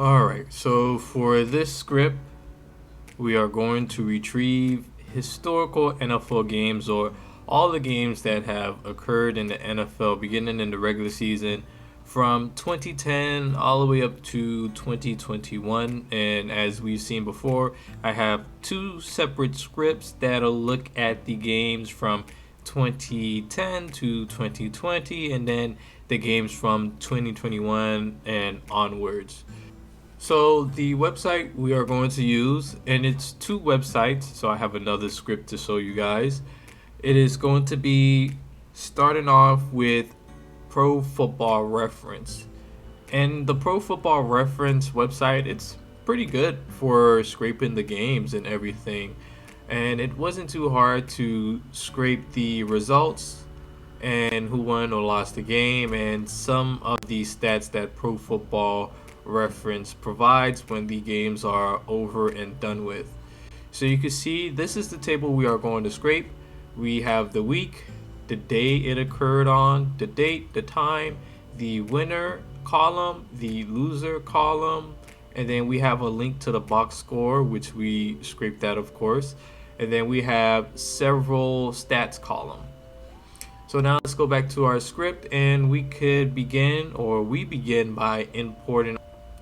Alright, so for this script, we are going to retrieve historical NFL games, or all the games that have occurred in the NFL beginning in the regular season from 2010 all the way up to 2021. And as we've seen before, I have two separate scripts that'll look at the games from 2010 to 2020, and then the games from 2021 and onwards. So the website we are going to use, and it's two websites, so I have another script to show you guys. It is going to be starting off with Pro Football Reference. And the Pro Football Reference website, it's pretty good for scraping the games and everything. And it wasn't too hard to scrape the results and who won or lost the game and some of the stats that Pro Football Reference provides when the games are over and done with. So you can see this is the table we are going to scrape. We have the week, the day it occurred on, the date, the time, the winner column, the loser column, and then we have a link to the box score, which we scraped that, of course. And then we have several stats column. So now let's go back to our script, and we begin by importing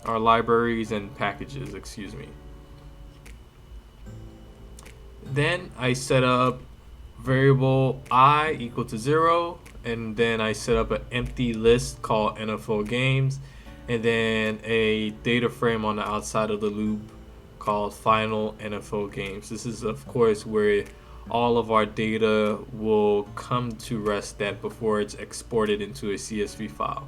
our libraries and packages, excuse me. Then I set up variable I equal to 0, and then I set up an empty list called NFL games, and then a data frame on the outside of the loop called final NFL games. This is, of course, where all of our data will come to rest at before it's exported into a CSV file.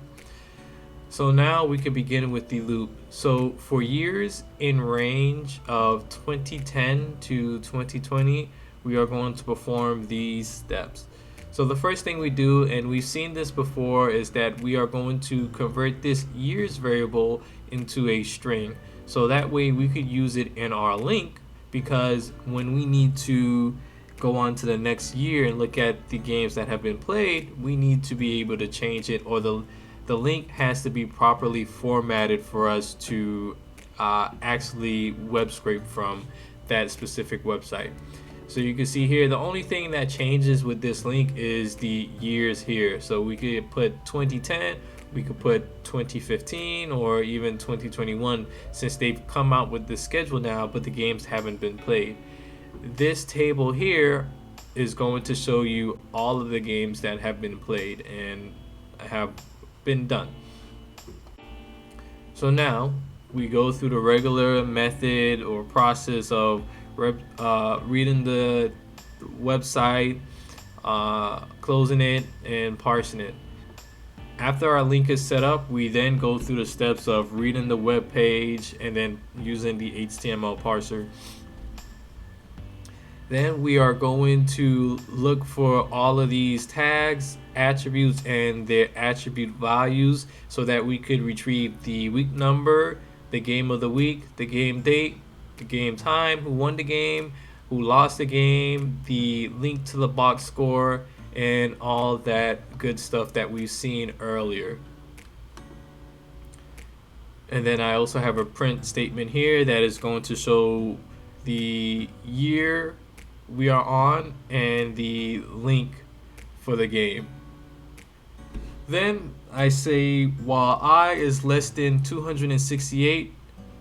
So now we can begin with the loop. So for years in range of 2010 to 2020, we are going to perform these steps. So the first thing we do, and we've seen this before, is that we are going to convert this years variable into a string. So that way we could use it in our link, because when we need to go on to the next year and look at the games that have been played, we need to be able to change it, or the link has to be properly formatted for us to actually web scrape from that specific website. So you can see here, the only thing that changes with this link is the years here. So we could put 2010, we could put 2015, or even 2021, since they've come out with the schedule now, but the games haven't been played. This table here is going to show you all of the games that have been played and have been done. So now we go through the regular method or process of reading the website, closing it, and parsing it. After our link is set up, we then go through the steps of reading the web page and then using the HTML parser. Then we are going to look for all of these tags, attributes, and their attribute values, so that we could retrieve the week number, the game of the week, the game date, the game time, who won the game, who lost the game, the link to the box score, and all that good stuff that we've seen earlier. And then I also have a print statement here that is going to show the year we are on and the link for the game. Then I say while I is less than 268,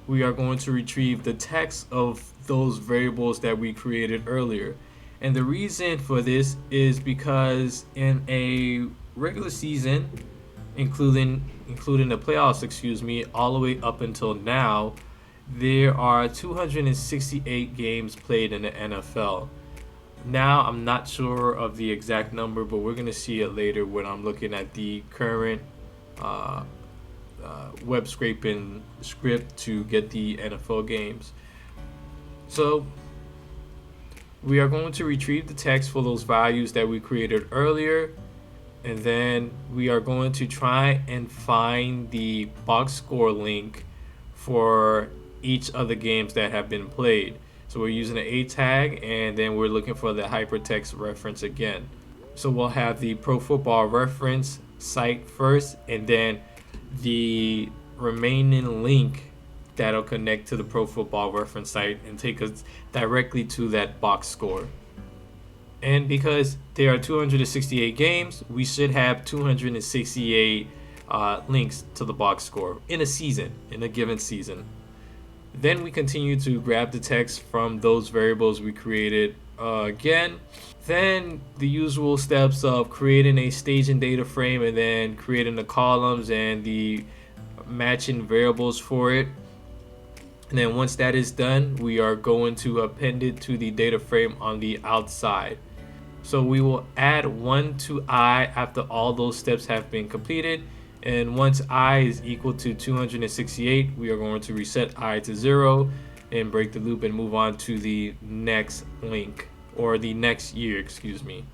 we are going to retrieve the text of those variables that we created earlier. And the reason for this is because in a regular season, including the playoffs, all the way up until now, there are 268 games played in the NFL. Now, I'm not sure of the exact number, but we're going to see it later when I'm looking at the current web scraping script to get the NFL games. So we are going to retrieve the text for those values that we created earlier, and then we are going to try and find the box score link for each of the games that have been played. So we're using an A tag, and then we're looking for the hypertext reference again. So we'll have the Pro Football Reference site first, and then the remaining link that'll connect to the Pro Football Reference site and take us directly to that box score. And because there are 268 games, we should have 268 links to the box score in a given season. Then we continue to grab the text from those variables we created again. Then the usual steps of creating a staging data frame and then creating the columns and the matching variables for it. And then once that is done, we are going to append it to the data frame on the outside. So we will add 1 to I after all those steps have been completed. And once I is equal to 268, we are going to reset I to 0 and break the loop and move on to the next link, or the next year, excuse me.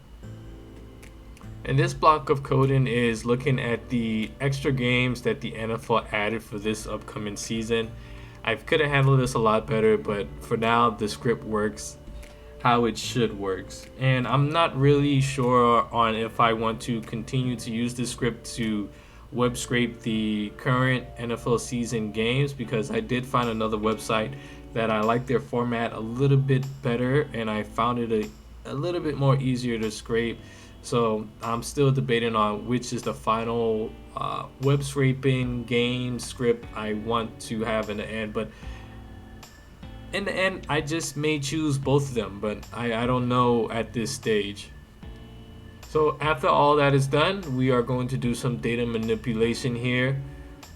And this block of coding is looking at the extra games that the NFL added for this upcoming season. I could have handled this a lot better, but for now the script works how it should works. And I'm not really sure on if I want to continue to use this script to web scrape the current NFL season games, because I did find another website that I like their format a little bit better, and I found it a little bit more easier to scrape. So I'm still debating on which is the final web scraping game script I want to have in the end. But in the end, I just may choose both of them, but I don't know at this stage. So after all that is done, we are going to do some data manipulation here.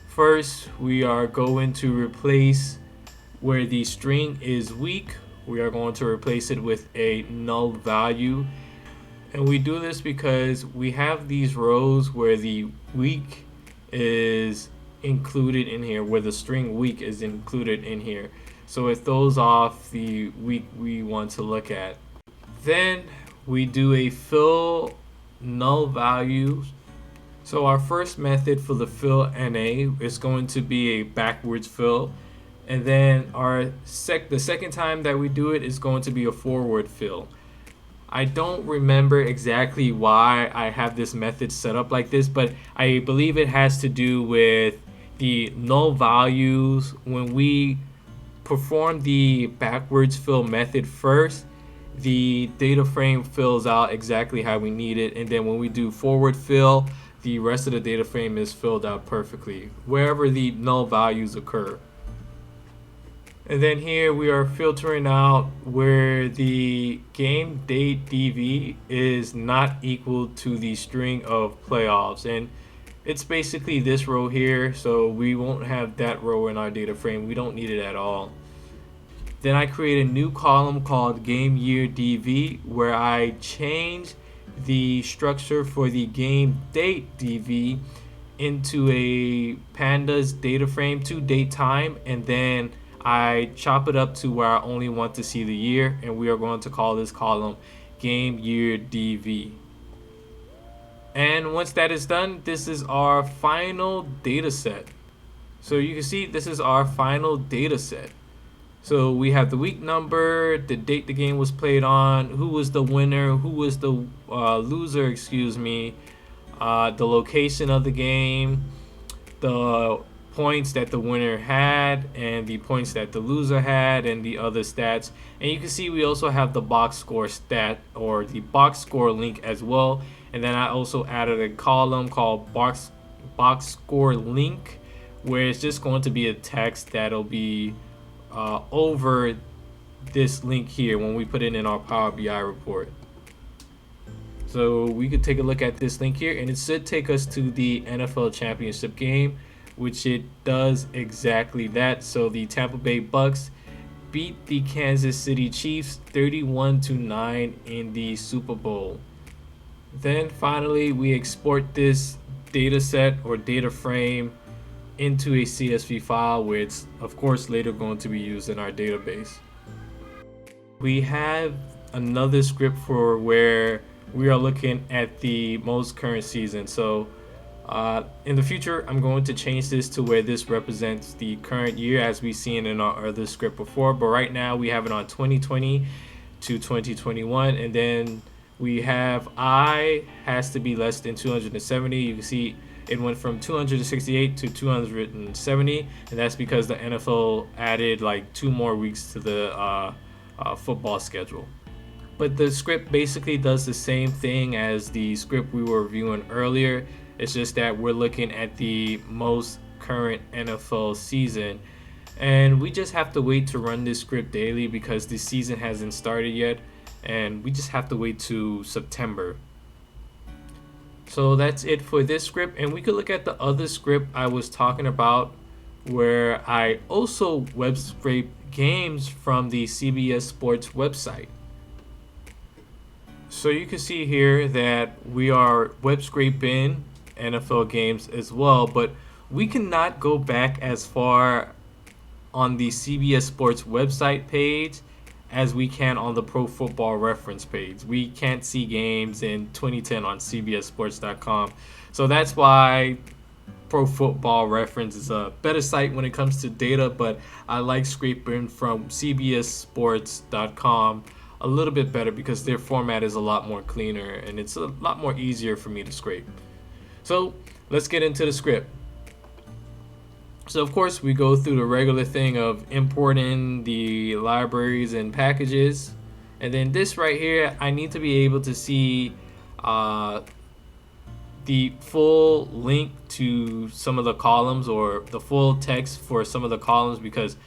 First, we are going to replace where the string is weak. We are going to replace it with a null value. And we do this because we have these rows where the weak is included in here, where the string weak is included in here. So it throws off the weak we want to look at. Then we do a fill null value. So our first method for the fill NA is going to be a backwards fill. And then the second time that we do it is going to be a forward fill. I don't remember exactly why I have this method set up like this, but I believe it has to do with the null values. When we perform the backwards fill method first, the data frame fills out exactly how we need it, and then when we do forward fill, the rest of the data frame is filled out perfectly wherever the null values occur. And then here we are filtering out where the game date DV is not equal to the string of playoffs, and it's basically this row here, so we won't have that row in our data frame. We don't need it at all. Then I create a new column called game year DV, where I change the structure for the game date DV into a pandas data frame to date time, and then I chop it up to where I only want to see the year, and we are going to call this column game year DV. And once that is done, this is our final data set. So you can see this is our final data set. So we have the week number, the date the game was played on, who was the winner, who was the loser, the location of the game, the points that the winner had, and the points that the loser had, and the other stats. And you can see we also have the box score stat, or the box score link as well. And then I also added a column called box score link, where it's just going to be a text that'll be over this link here when we put it in our Power BI report. So we could take a look at this link here, and it should take us to the NFL championship game, which it does exactly that. So the Tampa Bay Bucks beat the Kansas City Chiefs 31-9 in the Super Bowl. Then finally we export this data set or data frame into a CSV file, where it's of course later going to be used in our database. We have another script for where we are looking at the most current season. So in the future, I'm going to change this to where this represents the current year as we seen in our other script before. But right now we have it on 2020 to 2021, and then we have I has to be less than 270. You can see it went from 268 to 270, and that's because the NFL added like 2 more weeks to the football schedule. But the script basically does the same thing as the script we were reviewing earlier. It's just that we're looking at the most current NFL season. And we just have to wait to run this script daily because the season hasn't started yet. And we just have to wait to September. So that's it for this script. And we could look at the other script I was talking about, where I also web scrape games from the CBS Sports website. So you can see here that we are web scraping NFL games as well, but we cannot go back as far on the CBS Sports website page as we can on the Pro Football Reference page. We can't see games in 2010 on CBSSports.com. So that's why Pro Football Reference is a better site when it comes to data, but I like scraping from CBSSports.com a little bit better because their format is a lot more cleaner and it's a lot more easier for me to scrape. So let's get into the script. So of course we go through the regular thing of importing the libraries and packages, and then this right here, I need to be able to see the full link to some of the columns or the full text for some of the columns, because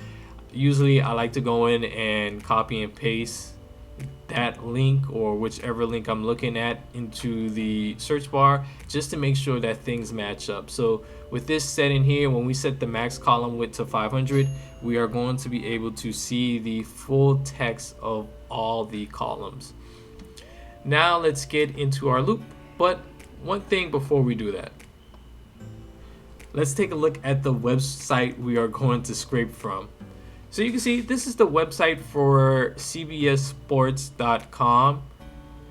usually I like to go in and copy and paste that link or whichever link I'm looking at into the search bar just to make sure that things match up. So with this setting here, when we set the max column width to 500, we are going to be able to see the full text of all the columns. Now let's get into our loop, but one thing before we do that, let's take a look at the website we are going to scrape from. So you can see this is the website for CBSSports.com,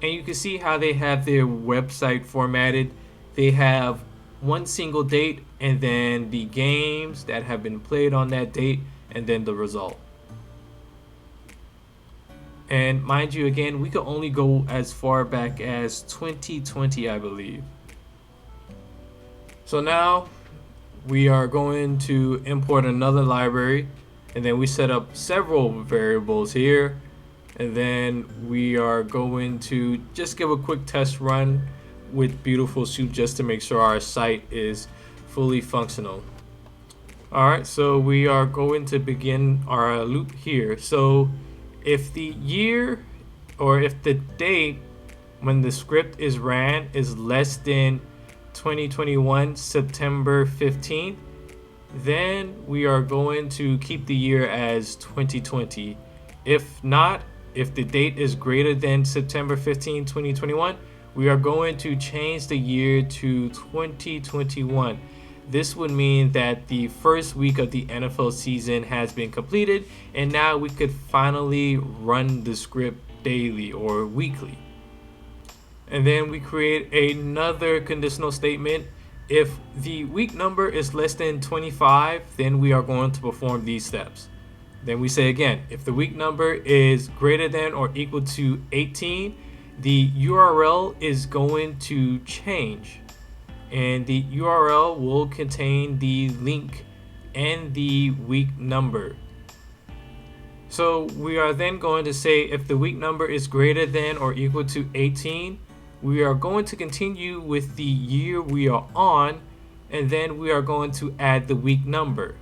and you can see how they have their website formatted. They have one single date and then the games that have been played on that date and then the result. And mind you, again, we can only go as far back as 2020, I believe. So now we are going to import another library, and then we set up several variables here, and then we are going to just give a quick test run with Beautiful Soup just to make sure our site is fully functional. Alright, so we are going to begin our loop here. So if the year or if the date when the script is ran is less than 2021 September 15th, then we are going to keep the year as 2020. If not, if the date is greater than September 15, 2021, we are going to change the year to 2021. This would mean that the first week of the NFL season has been completed, and now we could finally run the script daily or weekly. And then we create another conditional statement. If the week number is less than 25, then we are going to perform these steps. Then we say again, if the week number is greater than or equal to 18, the URL is going to change. And the URL will contain the link and the week number. So we are then going to say if the week number is greater than or equal to 18, we are going to continue with the year we are on, and then we are going to add the week number.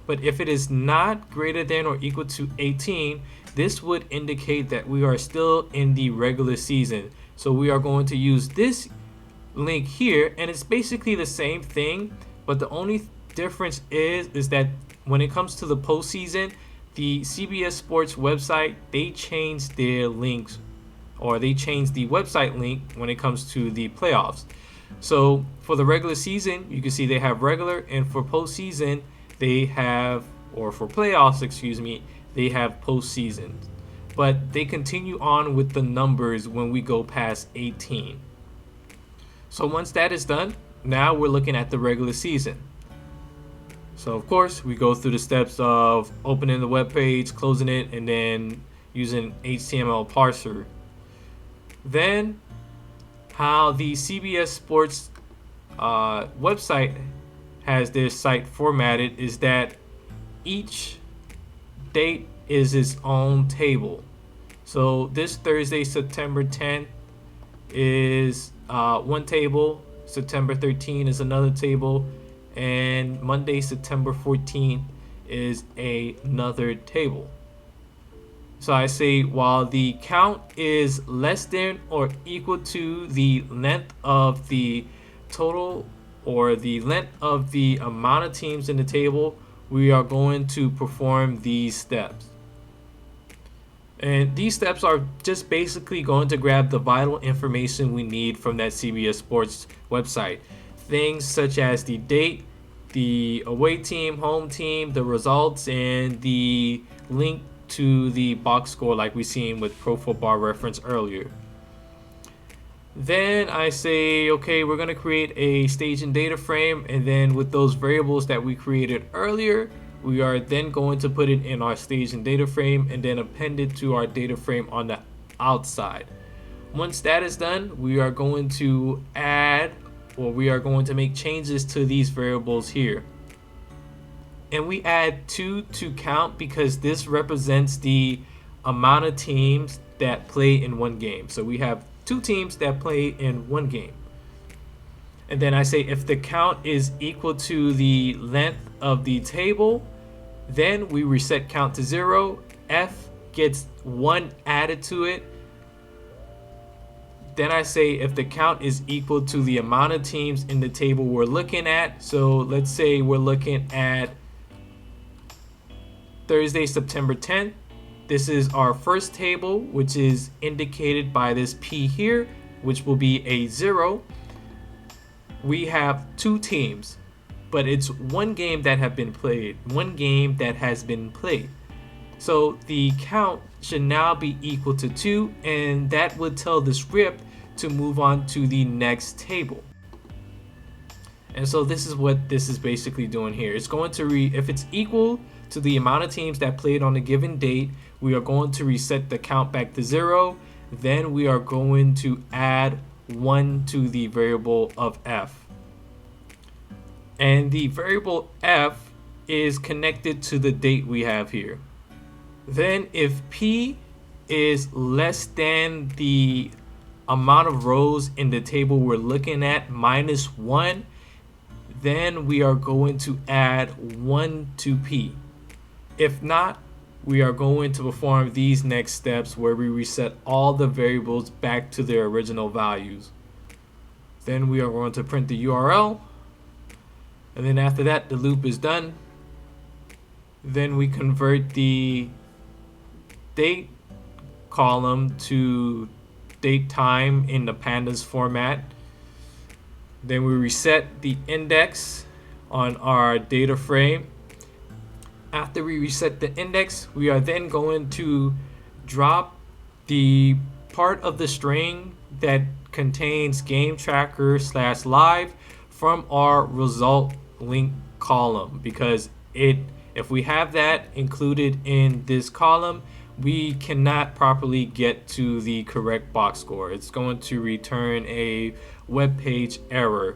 But if it is not greater than or equal to 18, this would indicate that we are still in the regular season. So we are going to use this link here, and it's basically the same thing, but the only difference is that when it comes to the postseason, the CBS Sports website, they changed their links, or they changed the website link when it comes to the playoffs. So for the regular season, you can see they have regular, and for postseason, they have, or for playoffs, excuse me, they have postseason. But they continue on with the numbers when we go past 18. So once that is done, now we're looking at the regular season. So of course, we go through the steps of opening the web page, closing it, and then using HTML parser. Then how the CBS Sports website has their site formatted is that each date is its own table. So this Thursday, September 10th, is one table. September 13th is another table, and Monday, September 14th, is another table. So I say while the count is less than or equal to the length of the total or the length of the amount of teams in the table, we are going to perform these steps. And these steps are just basically going to grab the vital information we need from that CBS Sports website. Things such as the date, the away team, home team, the results, and the link to the box score like we seen with Pro Football Reference earlier. Then I say, okay, we're going to create a staging data frame, and then with those variables that we created earlier, we are then going to put it in our staging data frame and then append it to our data frame on the outside. Once that is done, we are going to add, or we are going to make changes to these variables here. And we add 2 to count because this represents the amount of teams that play in one game. So we have 2 teams that play in one game. And then I say if the count is equal to the length of the table, then we reset count to 0. F gets 1 added to it. Then I say if the count is equal to the amount of teams in the table we're looking at. So let's say we're looking at Thursday, September 10th. This is our first table, which is indicated by this P here, which will be a 0. We have 2 teams, but it's one game that have been played, one game that has been played. So the count should now be equal to 2, and that would tell the script to move on to the next table. And so this is what this is basically doing here. It's going to if it's equal to the amount of teams that played on a given date, we are going to reset the count back to 0. Then we are going to add 1 to the variable of F. And the variable F is connected to the date we have here. Then if P is less than the amount of rows in the table we're looking at minus 1, then we are going to add 1 to P. If not, we are going to perform these next steps where we reset all the variables back to their original values. Then we are going to print the URL, and then after that the loop is done. Then we convert the date column to date time in the pandas format. Then we reset the index on our data frame. After we reset the index, we are then going to drop the part of the string that contains game tracker / live from our result link column, because if we have that included in this column, we cannot properly get to the correct box score. It's going to return a web page error.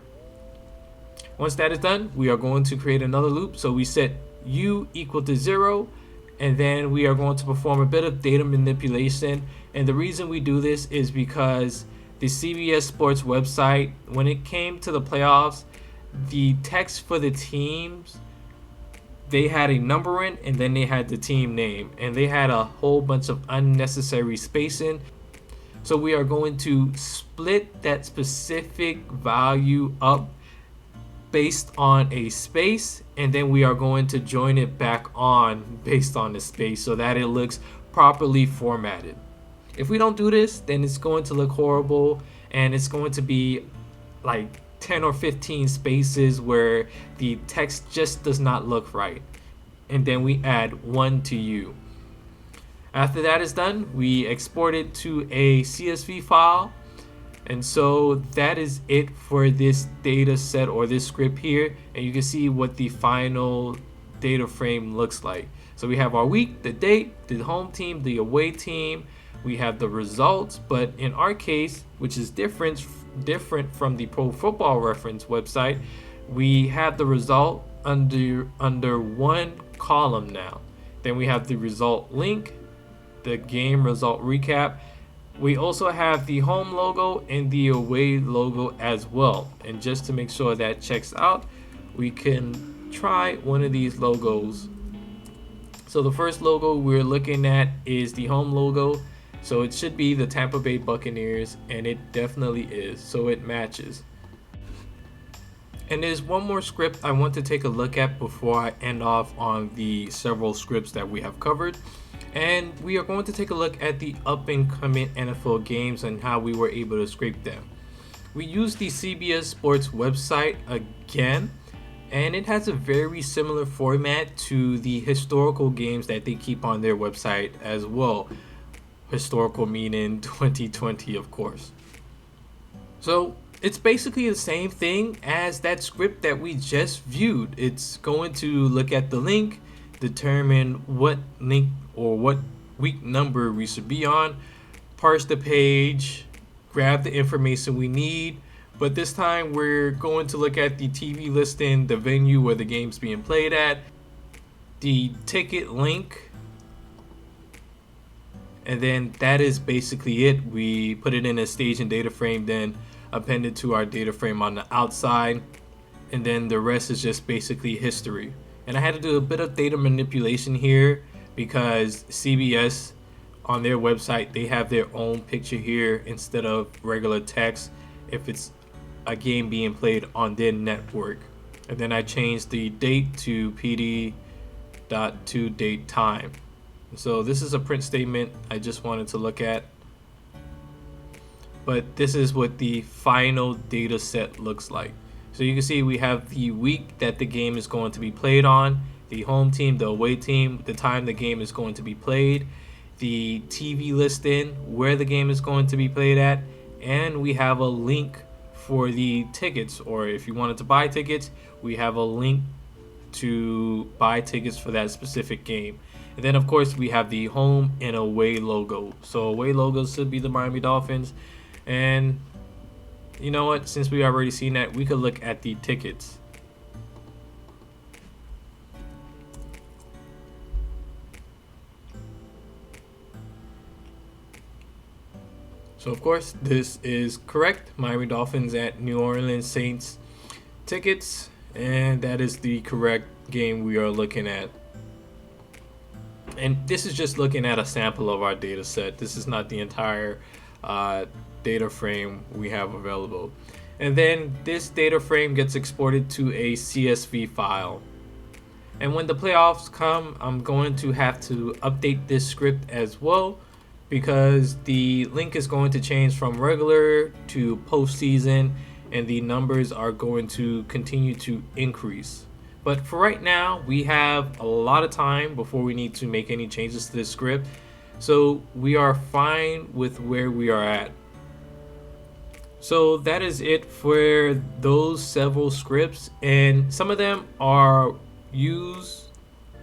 Once that is done, we are going to create another loop. So we set U equal to 0, and then we are going to perform a bit of data manipulation. And the reason we do this is because the CBS Sports website, when it came to the playoffs, the text for the teams, they had a number in, and then they had the team name, and they had a whole bunch of unnecessary spacing. So we are going to split that specific value up based on a space, and then we are going to join it back on based on the space so that it looks properly formatted. If we don't do this, then it's going to look horrible, and it's going to be like 10 or 15 spaces where the text just does not look right. And then we add 1 to U. After that is done, we export it to a CSV file. And so that is it for this data set or this script here. And you can see what the final data frame looks like. So we have our week, the date, the home team, the away team. We have the results, but in our case, which is different different from the Pro Football Reference website, we have the result under one column now. Then we have the result link, the game result recap. We also have the home logo and the away logo as well. And just to make sure that checks out, we can try one of these logos. So the first logo we're looking at is the home logo. So it should be the Tampa Bay Buccaneers, and it definitely is. So it matches. And there's one more script I want to take a look at before I end off on the several scripts that we have covered. And we are going to take a look at the up and coming NFL games and how we were able to scrape them. We used the CBS Sports website again, and it has a very similar format to the historical games that they keep on their website as well. Historical meaning 2020, of course. So it's basically the same thing as that script that we just viewed. It's going to look at the link, determine what link or what week number we should be on, parse the page, grab the information we need. But this time we're going to look at the TV listing, the venue where the game's being played at, the ticket link, and then that is basically it. We put it in a staging data frame, then append it to our data frame on the outside, and then the rest is just basically history. And I had to do a bit of data manipulation here because CBS on their website, they have their own picture here instead of regular text if it's a game being played on their network. And then I changed the date to PD.toDateTime. So this is a print statement I just wanted to look at. But this is what the final data set looks like. So you can see we have the week that the game is going to be played on, the home team, the away team, the time the game is going to be played, the TV listing, where the game is going to be played at, and we have a link for the tickets, or if you wanted to buy tickets, we have a link to buy tickets for that specific game. And then of course we have the home and away logo. So away logos should be the Miami Dolphins. And you know what, since we already seen that, we could look at the tickets. So of course this is correct, Miami Dolphins at New Orleans Saints tickets, and that is the correct game we are looking at. And this is just looking at a sample of our data set. This is not the entire data frame we have available. And then this data frame gets exported to a CSV file. And when the playoffs come, I'm going to have to update this script as well, because the link is going to change from regular to postseason, and the numbers are going to continue to increase. But for right now, we have a lot of time before we need to make any changes to this script. So we are fine with where we are at. So that is it for those several scripts, and some of them are used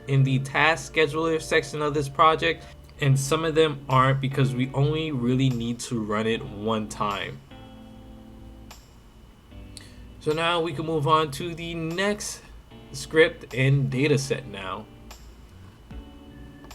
in the task scheduler section of this project, and some of them aren't because we only really need to run it one time. So now we can move on to the next script and data set now.